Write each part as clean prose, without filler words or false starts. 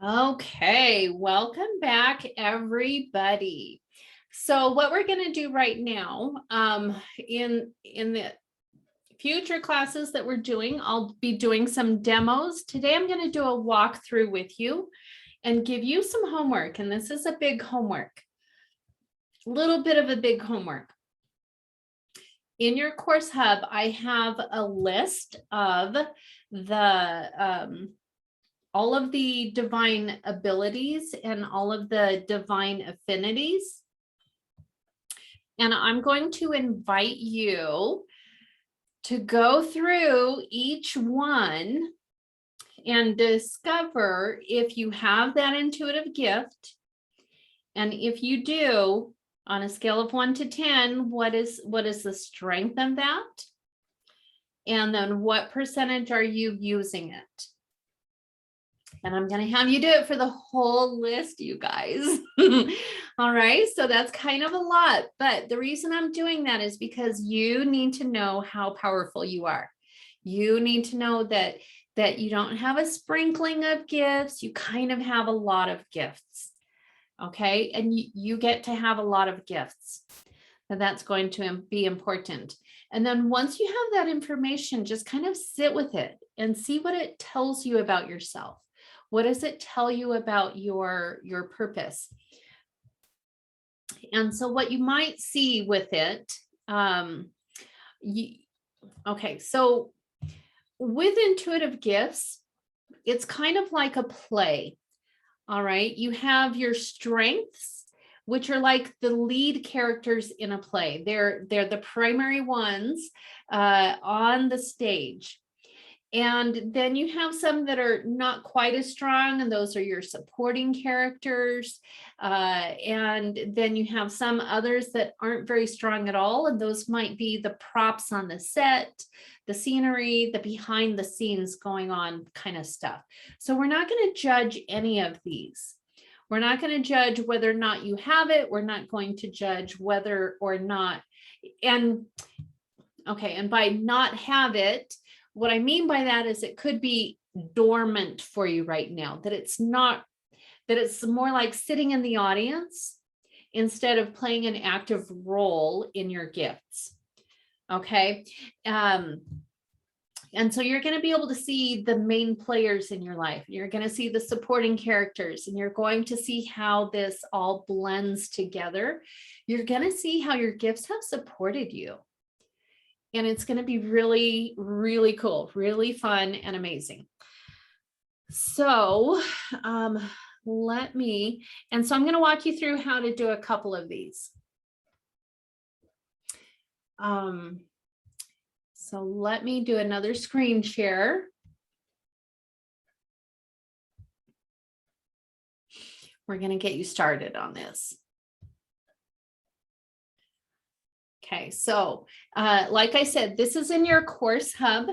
Okay, welcome back, everybody. So, what we're going to do right now, in the future classes that we're doing, I'll be doing some demos. Today, I'm going to do a walkthrough with you and give you some homework. And this is a big homework, a little bit of a big homework. In your course hub, I have a list of the all of the divine abilities and all of the divine affinities. And I'm going to invite you to go through each one and discover if you have that intuitive gift. And if you do, on a scale of 1 to 10, what is the strength of that? And then what percentage are you using it? And I'm going to have you do it for the whole list, you guys. All right. So that's kind of a lot. But the reason I'm doing that is because you need to know how powerful you are. You need to know that you don't have a sprinkling of gifts. You kind of have a lot of gifts. Okay. And you get to have a lot of gifts. And that's going to be important. And then once you have that information, just kind of sit with it and see what it tells you about yourself. What does it tell you about your purpose? And so what you might see with it, okay, so with intuitive gifts, it's kind of like a play. All right, you have your strengths, which are like the lead characters in a play. They're the primary ones on the stage. And then you have some that are not quite as strong, and those are your supporting characters. And then you have some others that aren't very strong at all, and those might be the props on the set, the scenery, the behind the scenes going on kind of stuff. So we're not going to judge any of these. We're not going to judge whether or not you have it. We're not going to judge whether or not, and by not have it, what I mean by that is it could be dormant for you right now, that it's more like sitting in the audience instead of playing an active role in your gifts. Okay. And so you're going to be able to see the main players in your life. You're going to see the supporting characters, and you're going to see how this all blends together. You're going to see how your gifts have supported you. And it's going to be really, really cool, really fun and amazing. So I'm going to walk you through how to do a couple of these. So let me do another screen share. We're going to get you started on this. Okay, so like I said, this is in your course hub.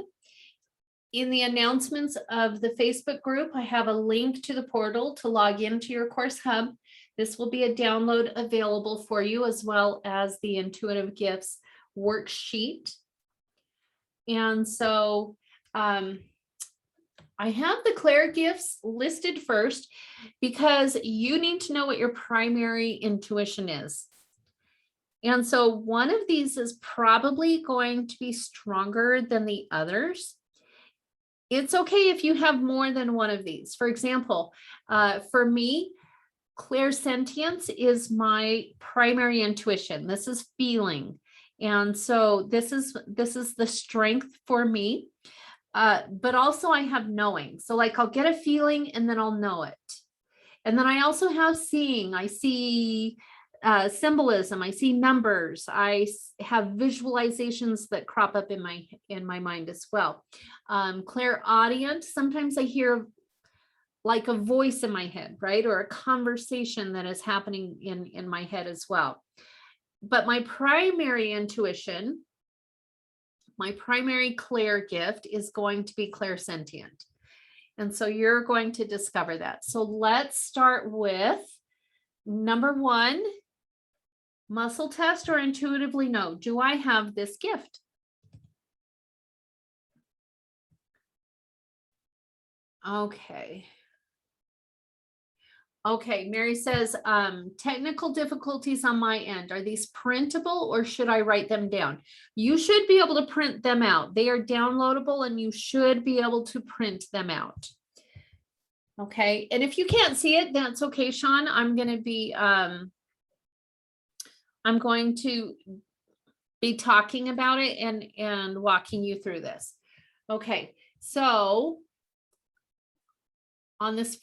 In the announcements of the Facebook group, I have a link to the portal to log into your course hub. This will be a download available for you, as well as the Intuitive Gifts worksheet. And so I have the Claire gifts listed first because you need to know what your primary intuition is. And so one of these is probably going to be stronger than the others. It's okay if you have more than one of these. For example, for me, clairsentience is my primary intuition. This is feeling. And so this is the strength for me. But also I have knowing. So like I'll get a feeling and then I'll know it. And then I also have seeing. I see symbolism. I see numbers. I have visualizations that crop up in my mind as well. Clairaudient. Sometimes I hear like a voice in my head, right? Or a conversation that is happening in my head as well. But my primary intuition, my primary Claire gift is going to be clairsentient. And so you're going to discover that. So let's start with number 1. Muscle test or intuitively know, do I have this gift? Okay. Okay, Mary says, technical difficulties on my end. Are these printable or should I write them down? You should be able to print them out. They are downloadable and you should be able to print them out. Okay, and if you can't see it, that's okay, Sean. I'm going to be talking about it and walking you through this. Okay, so on this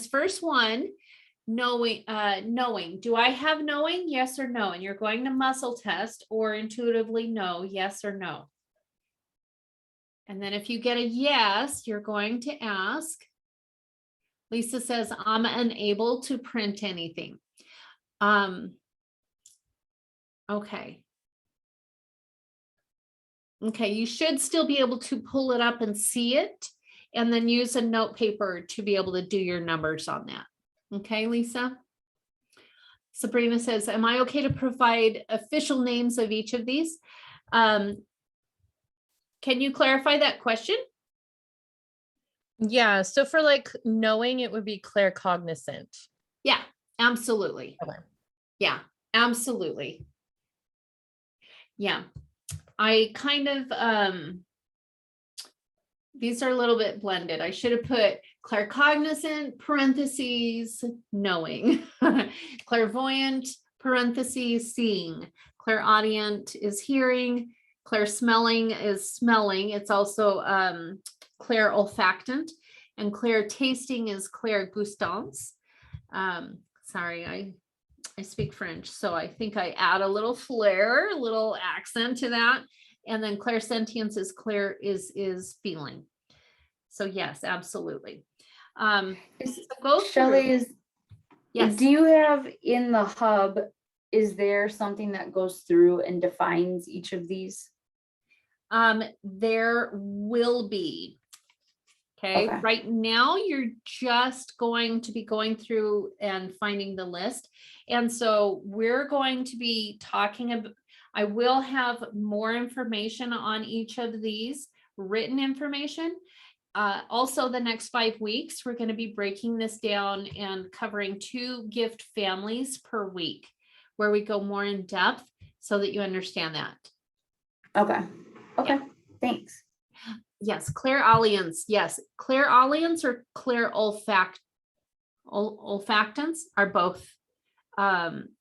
first one, knowing, do I have knowing? Yes or no? And you're going to muscle test or intuitively know, yes or no. And then if you get a yes, you're going to ask. Lisa says, I'm unable to print anything. Okay. Okay, you should still be able to pull it up and see it, and then use a note paper to be able to do your numbers on that. Okay, Lisa? Sabrina says, am I okay to provide official names of each of these? Can you clarify that question? Yeah, so for like knowing, it would be claircognizant. Yeah, absolutely. Okay. Yeah, absolutely. Yeah, I kind of, these are a little bit blended. I should have put claircognizant, parentheses, knowing, clairvoyant, parentheses, seeing, clairaudient is hearing, clairsmelling is smelling. It's also clairolfactant, and clairtasting is clairgustance. Sorry, I speak French, so I think I add a little flair, a little accent to that. And then clairsentience is feeling. So yes, absolutely. Shelley, yes. Do you have in the hub, is there something that goes through and defines each of these? There will be. Okay, right now you're just going to be going through and finding the list. And so we're going to be talking about, I will have more information on each of these, written information. Also, the next 5 weeks, we're going to be breaking this down and covering 2 gift families per week, where we go more in depth so that you understand that. Okay. Okay. Yeah. Thanks. Yes, clairaudience. Yes, clairaudience or clairolfactance are both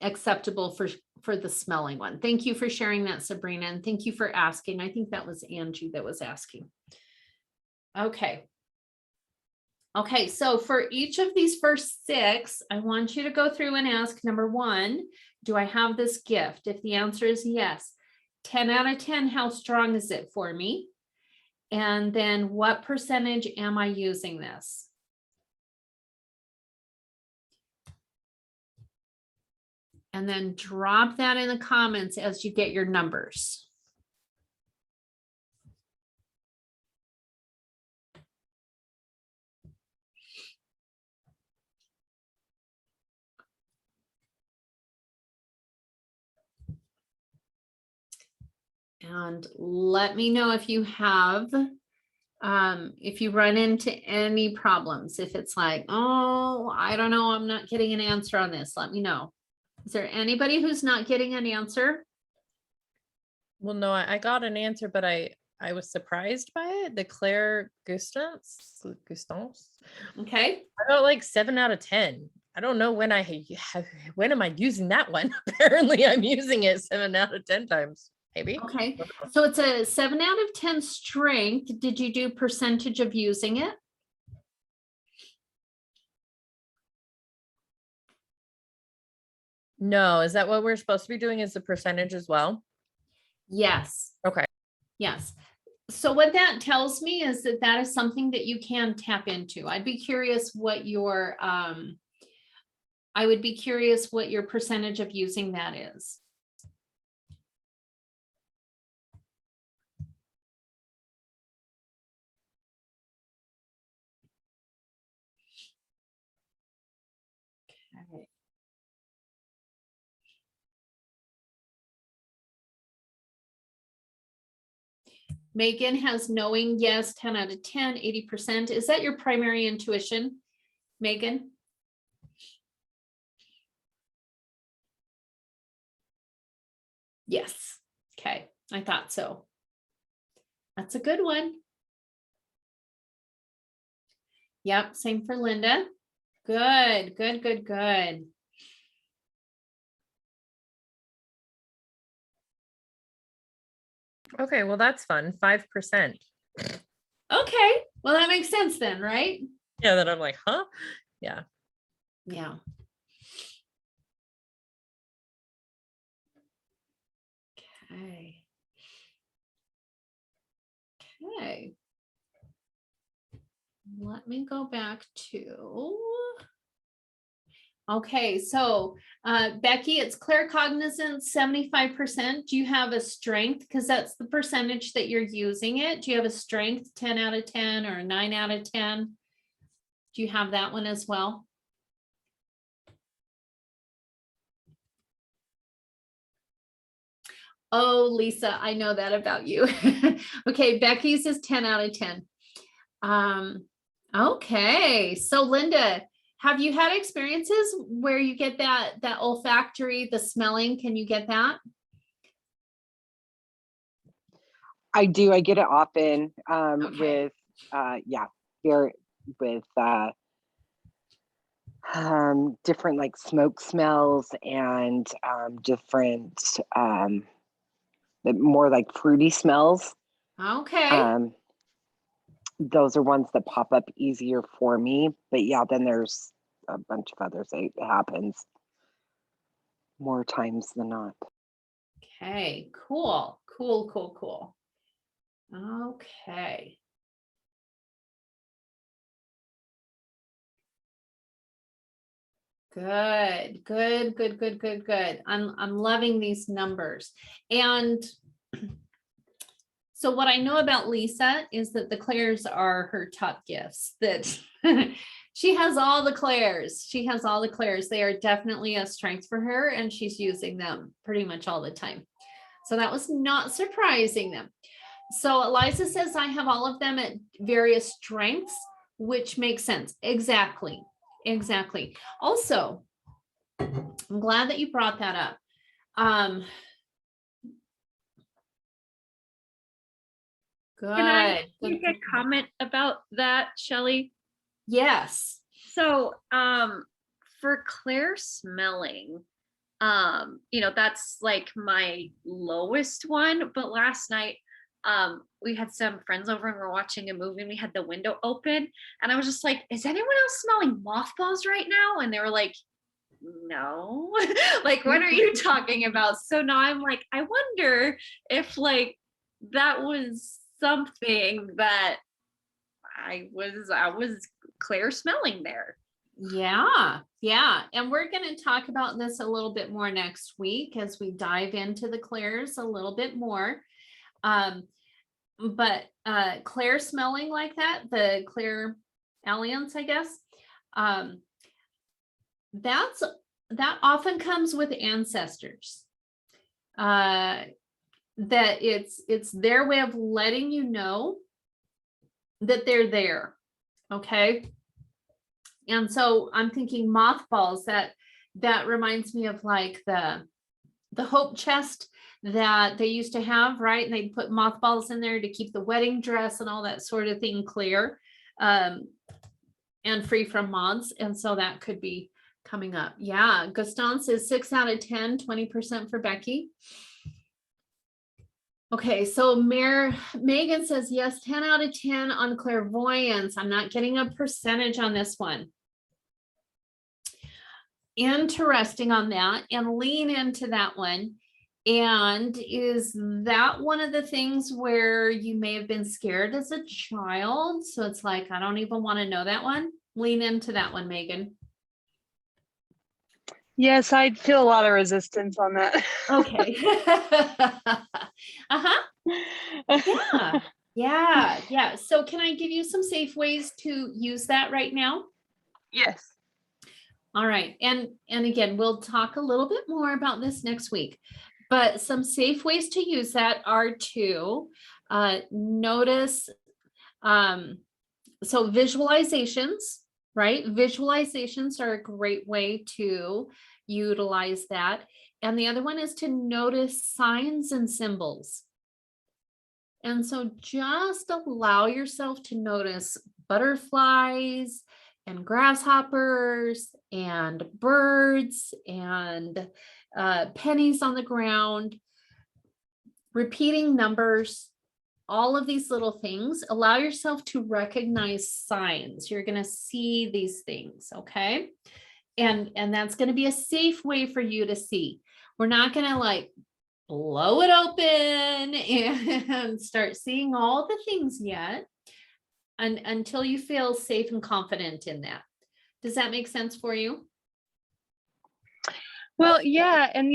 acceptable for the smelling one. Thank you for sharing that, Sabrina, and thank you for asking. I think that was Angie that was asking. Okay. Okay, so for each of these first 6, I want you to go through and ask, number 1, do I have this gift? If the answer is yes, 10 out of 10, how strong is it for me? And then what percentage am I using this? And then drop that in the comments as you get your numbers. And let me know if you have, if you run into any problems, if it's like, oh, I don't know, I'm not getting an answer on this, let me know. Is there anybody who's not getting an answer? Well, no, I got an answer, but I was surprised by it. The clairgustance. Okay. I got like 7 out of 10. I don't know when when am I using that one? Apparently I'm using it 7 out of 10 times. Maybe. Okay, so it's a 7 out of 10 strength. Did you do percentage of using it? No, is that what we're supposed to be doing, is the percentage as well? Yes. Okay. Yes. So what that tells me is that that is something that you can tap into. I'd be curious what your, I would be curious what your percentage of using that is. Okay. Megan has knowing, yes, 10 out of 10, 80%. Is that your primary intuition, Megan? Yes. Okay. I thought so. That's a good one. Yep. Same for Linda. Good, good, good, good. Okay, well, that's fun. 5%. Okay. Well, that makes sense then, right? Yeah, that I'm like, huh? Yeah. Yeah. Okay. Okay. Let me go back to. Okay, so Becky, it's claircognizance 75%. Do you have a strength? Because that's the percentage that you're using it. Do you have a strength 10 out of 10 or a 9 out of 10? Do you have that one as well? Oh, Lisa, I know that about you. Okay, Becky's is 10 out of 10. Okay, so Linda, have you had experiences where you get that olfactory, the smelling? Can you get that? I do. I get it often Okay. with, here with different like smoke smells and different, more like fruity smells. Okay. Those are ones that pop up easier for me. But yeah, then there's a bunch of others. It happens more times than not. Okay, cool, cool, cool, cool. Okay. Good, good, good, good, good, good. I'm loving these numbers. And so what I know about Lisa is that the clairs are her top gifts, that she has all the clairs. She has all the clairs. They are definitely a strength for her, and she's using them pretty much all the time. So that was not surprising them. So Eliza says, I have all of them at various strengths, which makes sense. Exactly. Exactly. Also, I'm glad that you brought that up. Good. Can I Good, make a good, good. comment about that, Shelley? Yes. So, for Claire smelling, that's like my lowest one. But last night, we had some friends over and we're watching a movie and we had the window open. And I was just like, is anyone else smelling mothballs right now? And they were like, no. Like, what are you talking about? So now I'm like, I wonder if like that was something that I was Claire smelling there. Yeah. Yeah. And we're going to talk about this a little bit more next week as we dive into the clairs a little bit more. But Claire smelling like that, the Claire Alliance, I guess, that often comes with ancestors. That it's their way of letting you know that they're there. Okay. And so I'm thinking mothballs, that reminds me of like the hope chest that they used to have, right? And they put mothballs in there to keep the wedding dress and all that sort of thing clear, and free from moths. And so that could be coming up. Yeah. Gaston says 6 out of 10, 20% for Becky. Okay, so Megan says yes, 10 out of 10 on clairvoyance. I'm not getting a percentage on this one. Interesting on that, and lean into that one. And is that one of the things where you may have been scared as a child? So it's like, I don't even want to know that one. Lean into that one, Megan. Yes, I'd feel a lot of resistance on that. Okay. Yeah. Yeah. Yeah. So can I give you some safe ways to use that right now? Yes. All right. And again, we'll talk a little bit more about this next week, but some safe ways to use that are to notice. So visualizations, right? Visualizations are a great way to utilize that. And the other one is to notice signs and symbols. And so just allow yourself to notice butterflies and grasshoppers and birds and pennies on the ground, repeating numbers, all of these little things. Allow yourself to recognize signs. You're going to see these things, okay? And that's going to be a safe way for you to see. We're not going to like blow it open and start seeing all the things yet, and until you feel safe and confident in that. Does that make sense for you? Well, yeah, and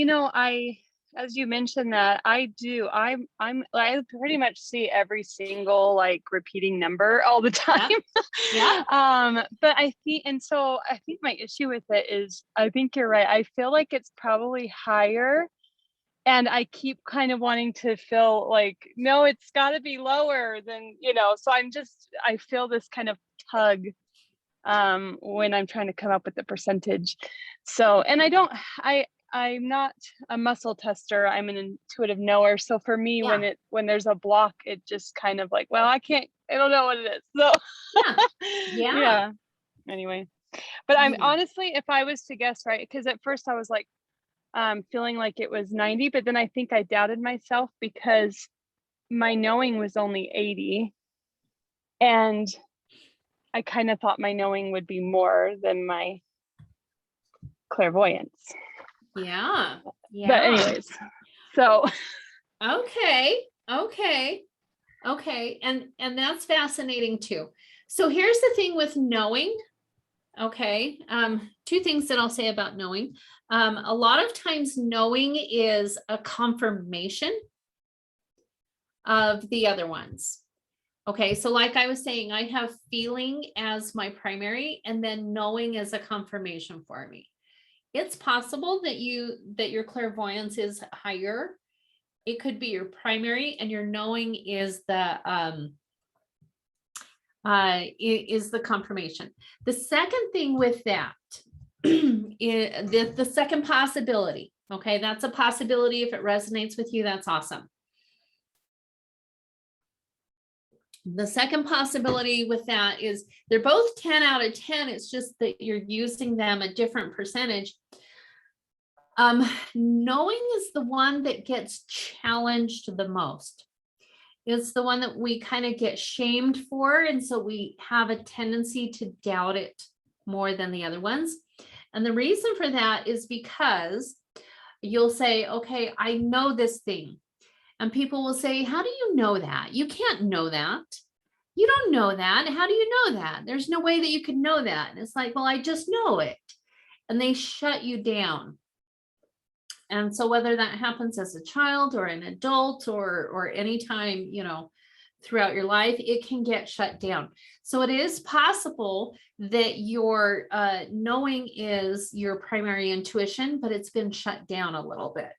as you mentioned that, I pretty much see every single like repeating number all the time. Yeah. But I think my issue with it is, I think you're right. I feel like it's probably higher. And I keep kind of wanting to feel like, no, it's got to be lower than, so I feel this kind of tug when I'm trying to come up with the percentage. So, and I'm not a muscle tester. I'm an intuitive knower. So for me, when there's a block, it just kind of like, well, I don't know what it is. So yeah. Anyway, but I'm honestly, if I was to guess right, because at first I was like, feeling like it was 90, but then I think I doubted myself because my knowing was only 80. And I kind of thought my knowing would be more than my clairvoyance. Yeah. But anyways, so. Okay. And that's fascinating too. So here's the thing with knowing. Okay. Two things that I'll say about knowing. A lot of times knowing is a confirmation of the other ones. Okay. So like I was saying, I have feeling as my primary and then knowing as a confirmation for me. It's possible that your clairvoyance is higher. It could be your primary and your knowing is the confirmation. The second thing with that is the second possibility. Okay, that's a possibility. If it resonates with you, that's awesome. The second possibility with that is they're both 10 out of 10. It's just that you're using them a different percentage. Knowing is the one that gets challenged the most. It's the one that we kind of get shamed for. And so we have a tendency to doubt it more than the other ones. And the reason for that is because you'll say, okay, I know this thing. And people will say, how do you know that? You can't know that. You don't know that. How do you know that? There's no way that you could know that. And it's like, well, I just know it. And they shut you down. And so whether that happens as a child or an adult or anytime, throughout your life, it can get shut down. So it is possible that your knowing is your primary intuition, but it's been shut down a little bit.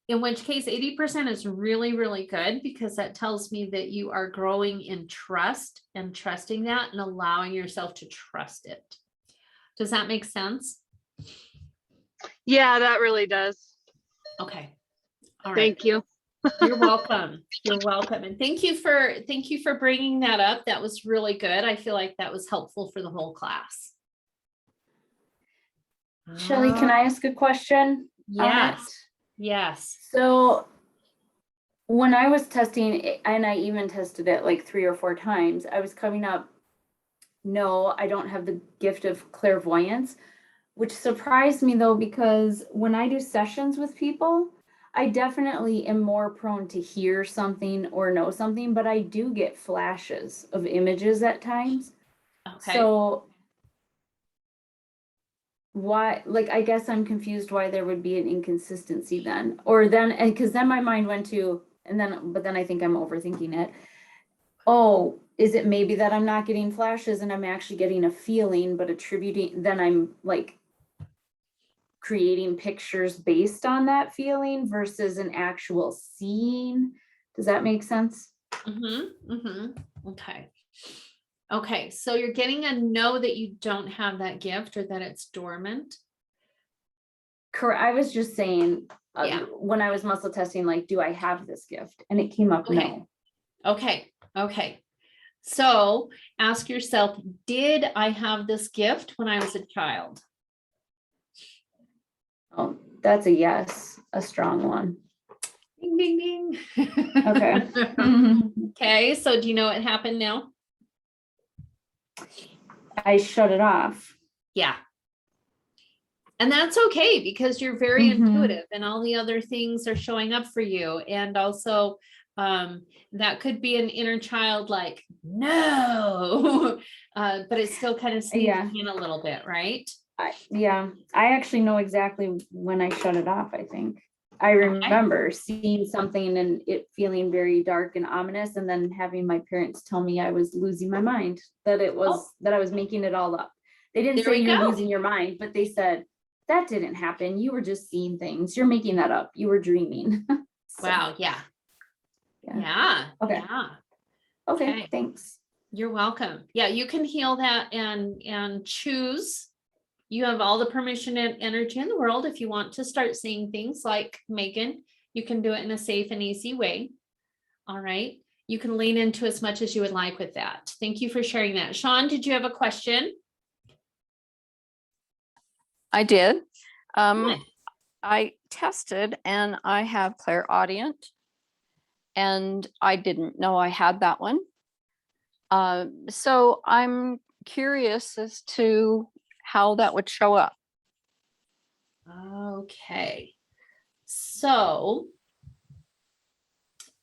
In which case 80% is really, really good, because that tells me that you are growing in trust and trusting that and allowing yourself to trust it. Does that make sense? Yeah, that really does. Okay. All right. Thank you. You're welcome. You're welcome. And thank you for bringing that up. That was really good. I feel like that was helpful for the whole class. Shelly, can I ask a question? Yes. So when I was testing, and I even tested it like 3 or 4 times, I was coming up, no, I don't have the gift of clairvoyance, which surprised me though, because when I do sessions with people, I definitely am more prone to hear something or know something, but I do get flashes of images at times. Okay. So why, like, I guess I'm confused why there would be an inconsistency then, and because then my mind went to, but then I think I'm overthinking it. Oh, is it maybe that I'm not getting flashes and I'm actually getting a feeling, but then I'm like creating pictures based on that feeling versus an actual seeing. Does that make sense? Okay. So you're getting a know that you don't have that gift or that it's dormant. I was just saying, Yeah. when I was muscle testing, like, do I have this gift? And it came up, Okay. no. Okay. So ask yourself, did I have this gift when I was a child? Oh, that's a yes, a strong one. Ding, ding, ding. Okay. Okay, so do you know what happened now? I shut it off. Yeah. And that's okay because you're very Mhm. intuitive and all the other things are showing up for you. And also, that could be an inner child like, no, but it's still kind of Yeah. sneaking in a little bit, right? I actually know exactly when I shut it off, I think. I remember seeing something and it feeling very dark and ominous, and then having my parents tell me I was losing my mind, that it was, that I was making it all up. They didn't There say we you're go. losing your mind, but they said, that didn't happen. You were just seeing things. You're making that up. You were dreaming. So, Wow. Yeah. Yeah. Yeah. Okay. Yeah. Okay, Okay. thanks. You're welcome. Yeah, you can heal that and choose. You have all the permission and energy in the world. If you want to start seeing things like Megan, you can do it in a safe and easy way. All right. You can lean into as much as you would like with that. Thank you for sharing that. Sean, did you have a question? I did. Good. I tested and I have clairaudient, and I didn't know I had that one. So I'm curious as to how that would show up. Okay. So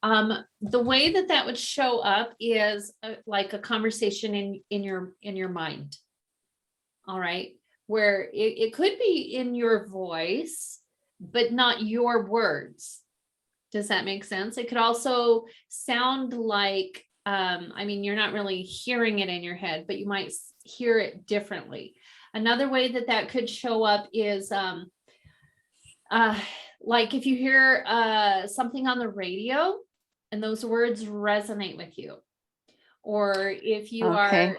the way that would show up is like a conversation in your mind. All right. Where it could be in your voice, but not your words. Does that make sense? It could also sound like, I mean, you're not really hearing it in your head, but you might hear it differently. Another way that could show up is like if you hear something on the radio and those words resonate with you, or if you Okay. are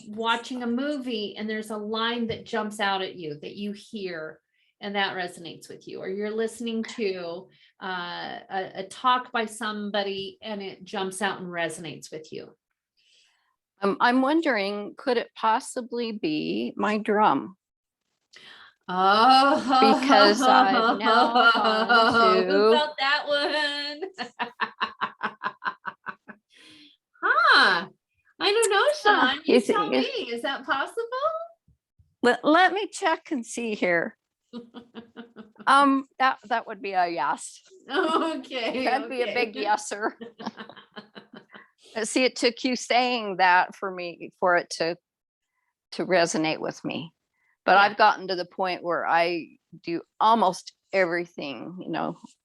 watching a movie and there's a line that jumps out at you that you hear and that resonates with you, or you're listening to a talk by somebody and it jumps out and resonates with you. I'm wondering, could it possibly be my drum? Oh, Because I've now gone who to- felt that one? Huh. I don't know, Sean. You Is it- tell me. is- Is that possible? Let me check and see here. That would be a yes. Okay. That'd be a big okay. yeser. See, it took you saying that for it to resonate with me. But Yeah. I've gotten to the point where I do almost everything,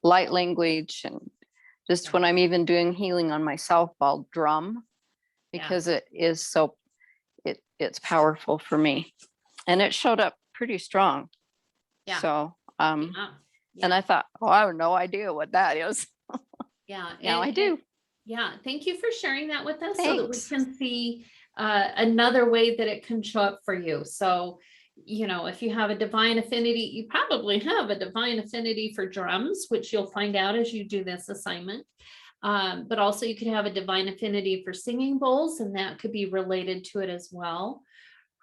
light language, and just Yeah. when I'm even doing healing on myself, I'll drum Yeah. because it is so, it's powerful for me. And it showed up pretty strong. Yeah. So, Yeah. and I thought, oh, I have no idea what that is. Yeah. Now I do. Yeah. Thank you for sharing that with us so that we Thanks. can see another way that it can show up for you. So, if you have a divine affinity, you probably have a divine affinity for drums, which you'll find out as you do this assignment. But also you could have a divine affinity for singing bowls, and that could be related to it as well.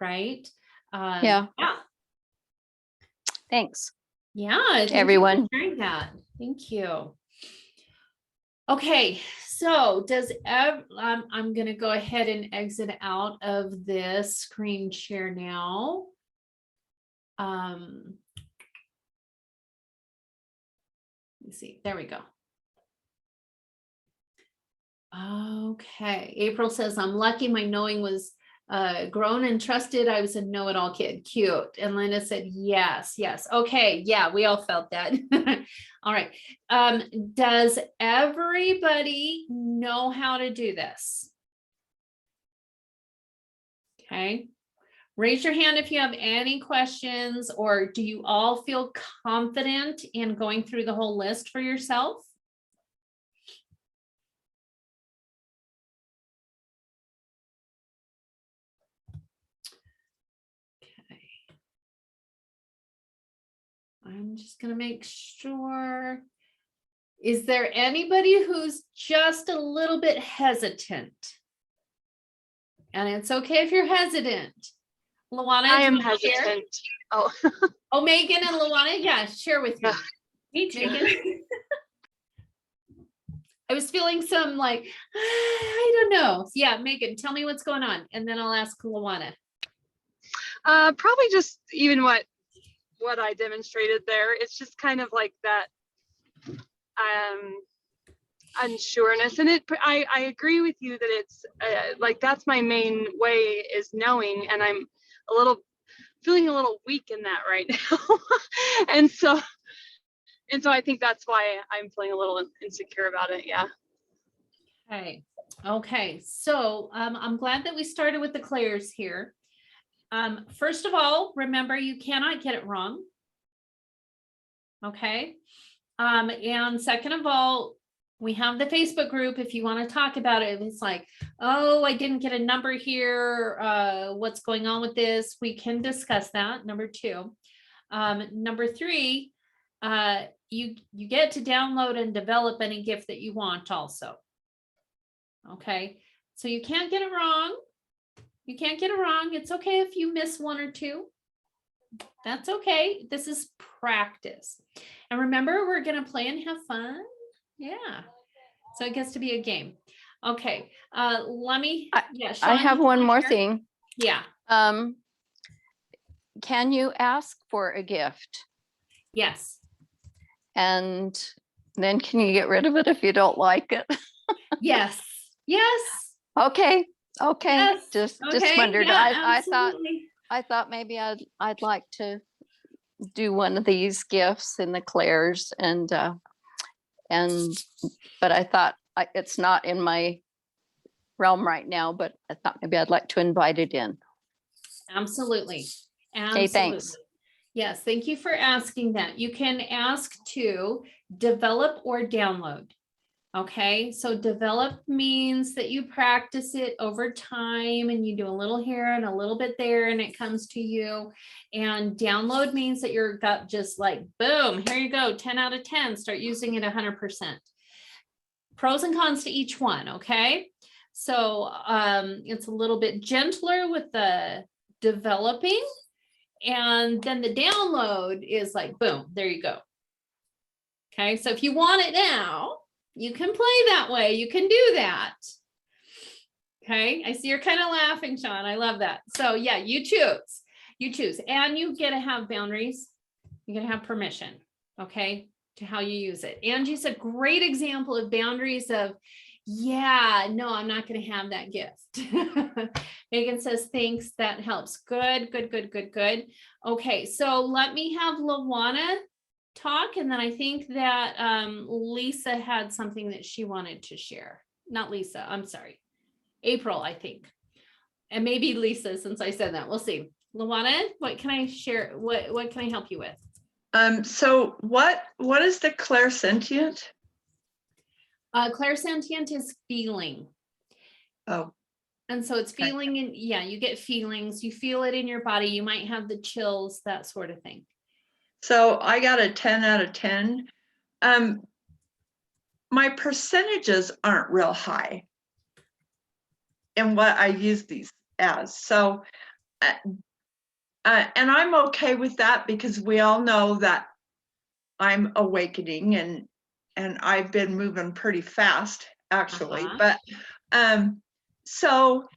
Right. Yeah. Yeah. Thanks. Yeah. Thank you for Everyone. sharing that. Thank you. Okay, so I'm going to go ahead and exit out of this screen share now. Let me see. There we go. Okay. April says, I'm lucky my knowing was grown and trusted. I was a know-it-all kid. Cute. And Linda said, yes. Okay. Yeah, we all felt that. All right. Does everybody know how to do this? Okay. Raise your hand if you have any questions, or do you all feel confident in going through the whole list for yourself? Okay. I'm I'm just gonna make sure. Is there anybody who's just a little bit hesitant? And it's okay if you're hesitant. Luana, I do am you wanna share? hesitant. Oh, Oh, Megan and Luana, yeah, share with me. Me too. Megan? I was feeling some like, I don't know. Yeah, Megan, tell me what's going on, and then I'll ask Luana. probably just even what I demonstrated there. It's just kind of like that unsureness, and I agree with you that it's like that's my main way is knowing, and I'm feeling a little weak in that right now. and so I think that's why I'm feeling a little insecure about it. Yeah. Okay, so I'm glad that we started with the Claires here. First of all, remember you cannot get it wrong. Okay. And second of all, we have the Facebook group if you want to talk about it. It's like, oh, I didn't get a number here. What's going on with this? We can discuss that. Number two. Number three, you get to download and develop any gift that you want also. Okay, so you can't get it wrong. You can't get it wrong. It's okay if you miss one or two. That's okay. This is practice. And remember, we're going to play and have fun. Yeah. So it gets to be a game. Okay. Let me, yeah. I Sean, have you one wanna more share? thing. Yeah. Can you ask for a gift? Yes. And then can you get rid of it if you don't like it? Yes. Yes. Okay, Yes. just Okay. wondered. Yeah, I absolutely. thought maybe I'd like to do one of these gifts in the Claires, and but I thought it's not in my realm right now, but I thought maybe I'd like to invite it in. Absolutely. Okay, thanks. Absolutely. Yes, thank you for asking that. You can ask to develop or download. Okay, so develop means that you practice it over time and you do a little here and a little bit there and it comes to you. And download means that your gut just like, boom, here you go, 10 out of 10, start using it 100%. Pros and cons to each one, okay? So it's a little bit gentler with the developing, and then the download is like, boom, there you go. Okay, so if you want it now, you can play that way. You can do that. Okay, I see you're kind of laughing, Sean. I love that. So yeah, you choose, and you get to have boundaries. You're gonna have permission, okay, to how you use it. Angie's a great example of boundaries of, yeah, no, I'm not gonna have that gift. Megan says, thanks, that helps. Good, good, good, good, good. Okay, so let me have Luana talk, and then I think that Lisa had something that she wanted to share. Not Lisa, I'm sorry. April, I think. And maybe Lisa, since I said that. We'll see. Luana, what can I share? What can I help you with? So what is the clairsentient? Clairsentient is feeling. Oh. And so it's Okay. feeling, and yeah, you get feelings, you feel it in your body, you might have the chills, that sort of thing. So I got a 10 out of 10. My percentages aren't real high in what I use these as. So, and I'm okay with that because we all know that I'm awakening and I've been moving pretty fast actually. Uh-huh. But so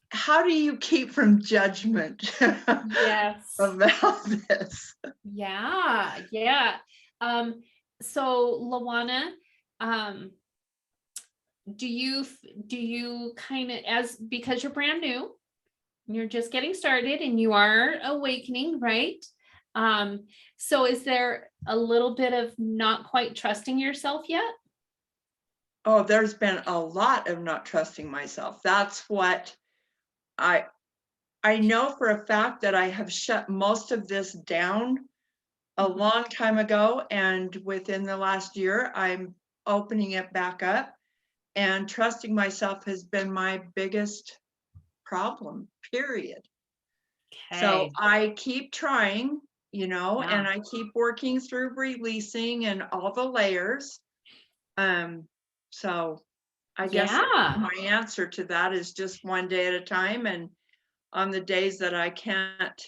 how do you keep from judgment Yes. about this? Yeah, yeah. So Luana, do you kind of, because you're brand new, you're just getting started and you are awakening, right? So is there a little bit of not quite trusting yourself yet? Oh, there's been a lot of not trusting myself. That's what I know for a fact that I have shut most of this down a long time ago, and within the last year, I'm opening it back up, and trusting myself has been my biggest problem, period. So I keep trying, you know, Yeah. and I keep working through releasing and all the layers. So I guess Yeah. my answer to that is just one day at a time. And on the days that I can't,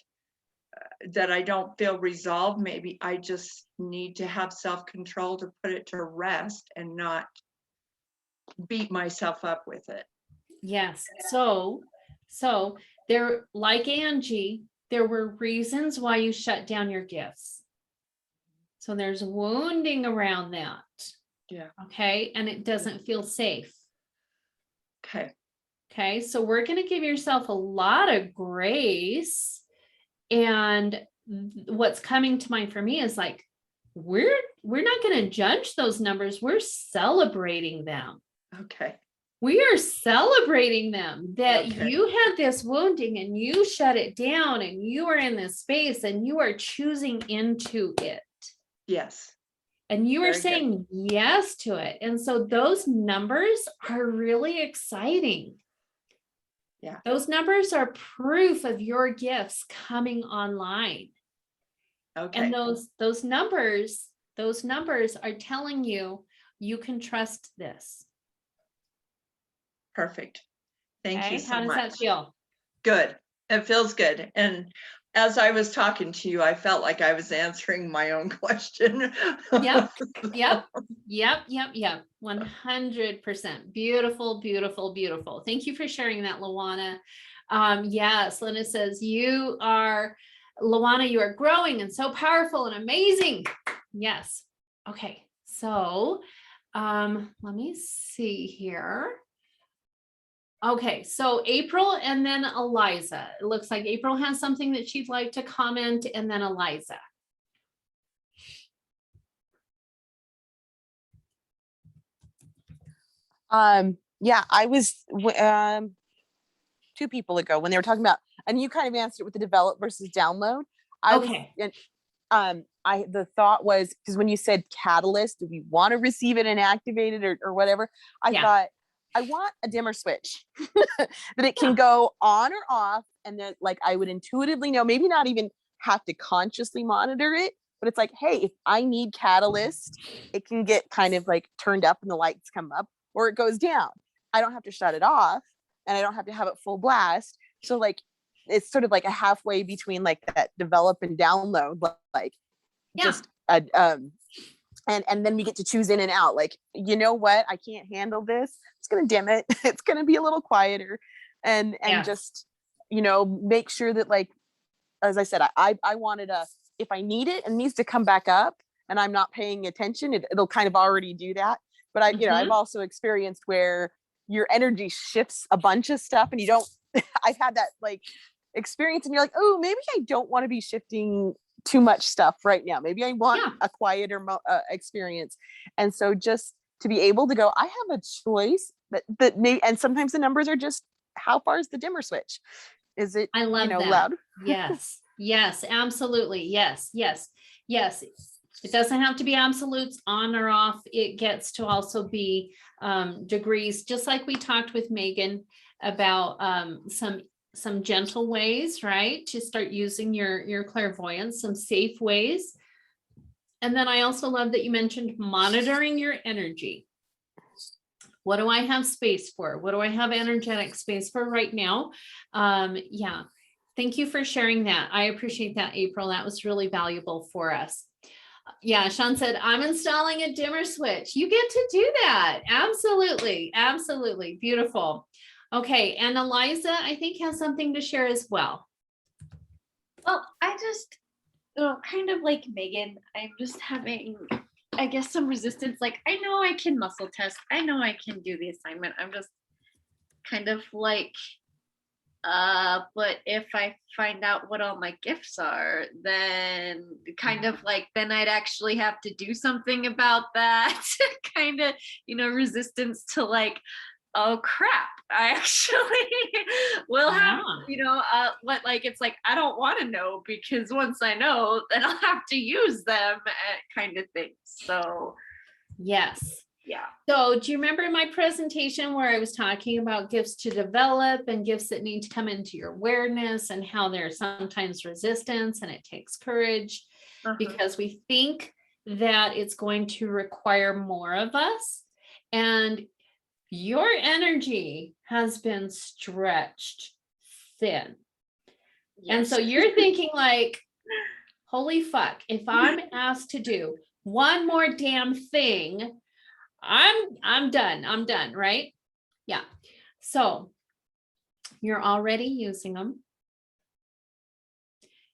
that I don't feel resolved, maybe I just need to have self-control to put it to rest and not beat myself up with it. Yes, so there, like Angie, there were reasons why you shut down your gifts. So there's wounding around that. Yeah. Okay, and it doesn't feel safe. Okay. Okay, so we're gonna give yourself a lot of grace. And what's coming to mind for me is like, we're not gonna judge those numbers, we're celebrating them. Okay. We are celebrating them that Okay. you had this wounding and you shut it down and you are in this space and you are choosing into it Yes. and you are Very good. saying yes to it. And so those numbers are really exciting. Yeah. Those numbers are proof of your gifts coming online. Okay. And those numbers are telling you you can trust this. Perfect. Thank you Okay, so how does much. that feel? Good. It feels good. And as I was talking to you, I felt like I was answering my own question. Yep. Yep. 100%. Beautiful, beautiful, beautiful. Thank you for sharing that, Luana. Yes, Linda says, Luana, you are growing and so powerful and amazing. Yes. Okay. So let me see here. Okay, so April and then Eliza. It looks like April has something that she'd like to comment, and then Eliza. Yeah, I was 2 people ago when they were talking about, and you kind of answered it with the develop versus download. Okay. The thought was, because when you said catalyst, do we want to receive it and activate it or whatever? I Yeah. thought I want a dimmer switch that it can go on or off, and then like I would intuitively know, maybe not even have to consciously monitor it, but it's like, hey, if I need catalyst, it can get kind of like turned up and the lights come up, or it goes down. I don't have to shut it off, and I don't have to have it full blast. So like it's sort of like a halfway between like that develop and download, like Yeah. just and then we get to choose in and out. Like, you know what? I can't handle this. It's gonna dim it. It's gonna be a little quieter, and Yes. just, you know, make sure that, like, as I said, I wanted if I need it and needs to come back up and I'm not paying attention, it'll kind of already do that. But you know, I've also experienced where your energy shifts a bunch of stuff and you don't. I've had that like experience, and you're like, oh, maybe I don't want to be shifting too much stuff right now. Maybe I want a quieter experience. And so just to be able to go, I have a choice that maybe, and sometimes the numbers are just, how far is the dimmer switch? Is it, I love that. loud? Yes. Yes, absolutely. Yes. It doesn't have to be absolutes on or off. It gets to also be degrees, just like we talked with Megan about some gentle ways, right? To start using your clairvoyance, some safe ways. And then I also love that you mentioned monitoring your energy. What do I have space for? What do I have energetic space for right now? Yeah. Thank you for sharing that. I appreciate that, April. That was really valuable for us. Yeah, Sean said, I'm installing a dimmer switch. You get to do that. Absolutely. Absolutely. Beautiful. Okay. And Eliza, I think, has something to share as well. Well, I just, kind of like Megan, I'm just having, I guess, some resistance. Like, I know I can muscle test. I know I can do the assignment. I'm just kind of like, but if I find out what all my gifts are, then kind of like, then I'd actually have to do something about that. Kind of, resistance to like, oh crap, I actually will have, what, like, it's like, I don't want to know, because once I know, then I'll have to use them, kind of thing. So yes. Yeah. So do you remember my presentation where I was talking about gifts to develop and gifts that need to come into your awareness and how there's sometimes resistance and it takes courage because we think that it's going to require more of us, and your energy has been stretched thin. And so you're thinking like, holy fuck, if I'm asked to do one more damn thing, I'm done, right? Yeah. So you're already using them.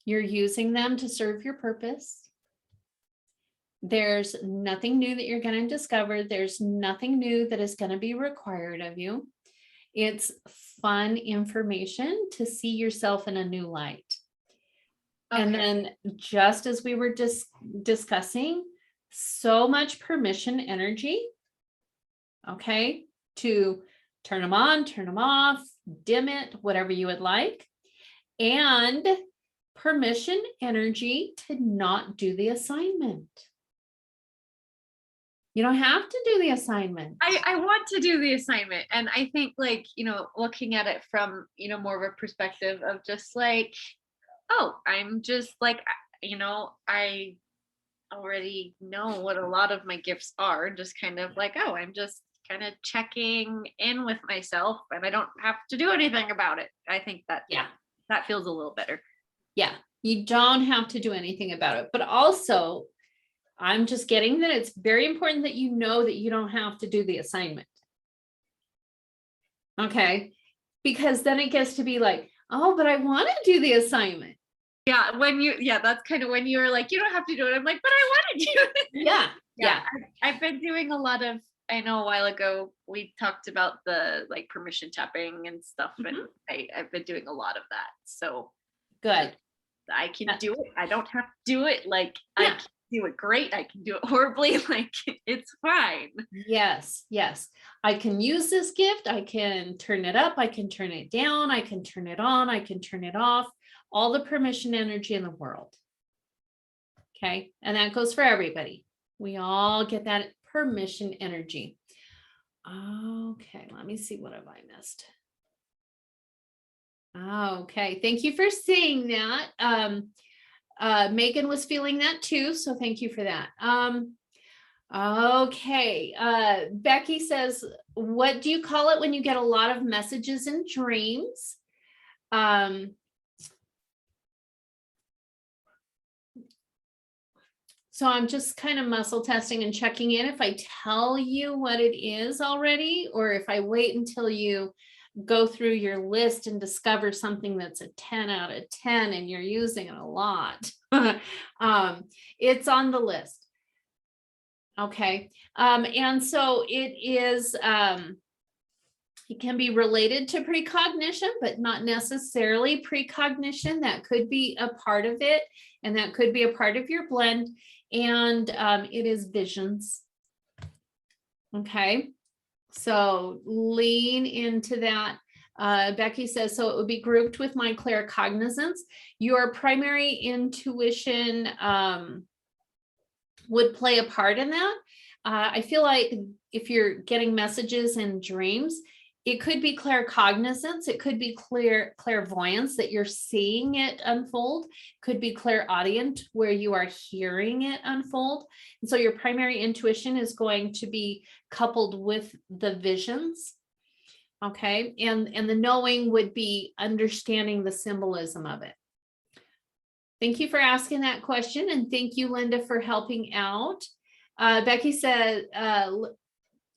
You're using them to serve your purpose. There's nothing new that you're going to discover. There's nothing new that is going to be required of you. It's fun information to see yourself in a new light. And then just as we were discussing, so much permission energy, okay, to turn them on, turn them off, dim it, whatever you would like, and permission energy to not do the assignment. You don't have to do the assignment. I want to do the assignment. And I think like, looking at it from, more of a perspective of just like, oh, I'm just like, I already know what a lot of my gifts are, just kind of like, oh, I'm just kind of checking in with myself and I don't have to do anything about it. I think that, that feels a little better. Yeah, you don't have to do anything about it. But also, I'm just getting that it's very important that you know that you don't have to do the assignment. Okay, because then it gets to be like, oh, but I want to do the assignment. Yeah, that's kind of when you're like, you don't have to do it. I'm like, but I want to do it. Yeah. I've been doing a lot of, I know a while ago we talked about the like permission tapping and stuff, and I've been doing a lot of that. So good. I can do it. I don't have to do it. Like I can do it great. I can do it horribly. Like it's fine. Yes. I can use this gift. I can turn it up. I can turn it down. I can turn it on. I can turn it off. All the permission energy in the world. Okay. And that goes for everybody. We all get that permission energy. Okay. Let me see. What have I missed? Okay. Thank you for saying that. Megan was feeling that too. So thank you for that. Okay. Becky says, what do you call it when you get a lot of messages in dreams? So I'm just kind of muscle testing and checking in if I tell you what it is already, or if I wait until you go through your list and discover something that's a 10 out of 10 and you're using it a lot. It's on the list. Okay. And so it is, it can be related to precognition, but not necessarily precognition. That could be a part of it, and that could be a part of your blend. And it is visions. Okay. So lean into that. Becky says, so it would be grouped with my claircognizance. Your primary intuition would play a part in that. I feel like if you're getting messages in dreams, it could be claircognizance. It could be clairvoyance that you're seeing it unfold. Could be clairaudient where you are hearing it unfold. And so your primary intuition is going to be coupled with the visions. Okay. And the knowing would be understanding the symbolism of it. Thank you for asking that question. And thank you, Linda, for helping out. Becky said,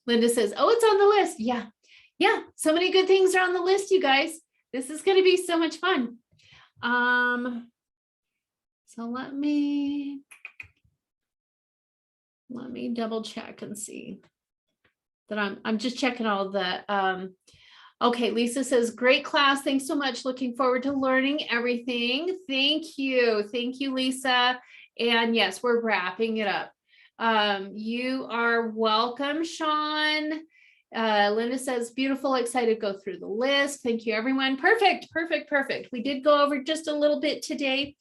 Linda says, oh, it's on the list. Yeah, so many good things are on the list, you guys. This is going to be so much fun. So let me double check and see that I'm just checking all the, okay, Lisa says, great class. Thanks so much. Looking forward to learning everything. Thank you, Lisa. And yes, we're wrapping it up. You are welcome, Sean. Linda says, beautiful, excited to go through the list. Thank you, everyone. Perfect. We did go over just a little bit today.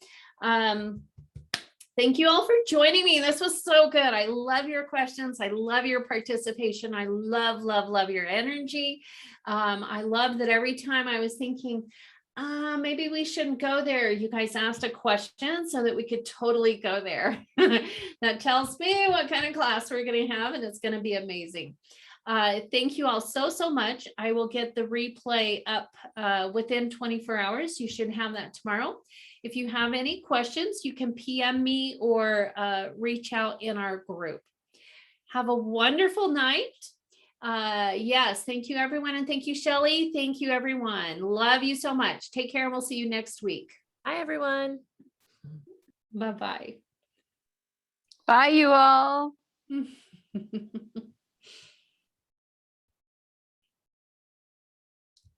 Thank you all for joining me. This was so good. I love your questions. I love your participation. I love, love, love your energy. I love that every time I was thinking, maybe we shouldn't go there, you guys asked a question so that we could totally go there. That tells me what kind of class we're going to have, and it's going to be amazing. Thank you all so, so much. I will get the replay up within 24 hours. You should have that tomorrow. If you have any questions, you can PM me or reach out in our group. Have a wonderful night. Yes, thank you everyone. And thank you, Shelly. Thank you everyone. Love you so much. Take care and we'll see you next week. Hi, everyone. Bye-bye. Bye, you all.